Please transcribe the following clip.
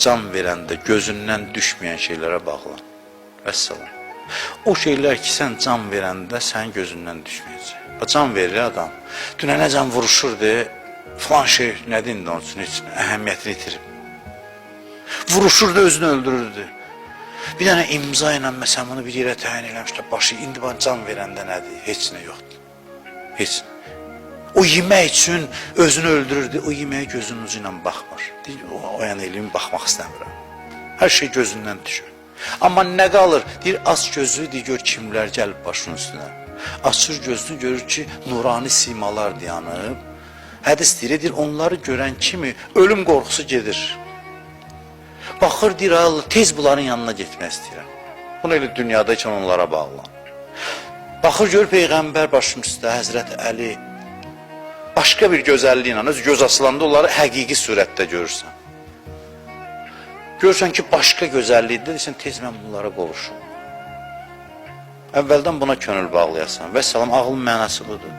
can verəndə gözündən düşməyən şeylərə bağlan. Vəssalam. O şeylər ki, sən can verəndə sənin gözündən düşməyəcək. Can verir adam. Dünə nə can vuruşurdu, filan şey nədir indi onun üçün heç əhəmiyyətini itirib. Vuruşurdu, özünü öldürürdü. Bir dənə imza ilə məsələn bunu bir yerə təyin eləmişlər, başı indi bana can verəndə nədir, heç nə yoxdur. Heç nə. O yemək üçün özünü öldürürdü, o yeməyə gözünün ucu ilə baxmır. O yana eləyim, baxmaq istəmirəm. Hər şey gözündən düşür. Amma nə qalır? Deyir, aç gözlü, deyir, gör kimlər gəlib başının üstünə. Açır gözlü, görür ki, nurani simalar dayanıb. Hədis deyir, onları görən kimi ölüm qorxusu gedir. Baxır, deyir, Allah, tez bunların yanına getmək istəyirəm. Bunu elə dünyadaykən onlara bağlan. Baxır, gör, Peyğəmbər başının üstə, Həzrət Əli, başqa bir gözəlliyi ilə, öz göz açılanda onları həqiqi surətdə görürsən. Görürsən ki, başqa gözəllikdə deyirsən, tez mən bunlara qovuşum. Əvvəldən buna könül bağlayasan. Vəssalam, ağlın mənası budur.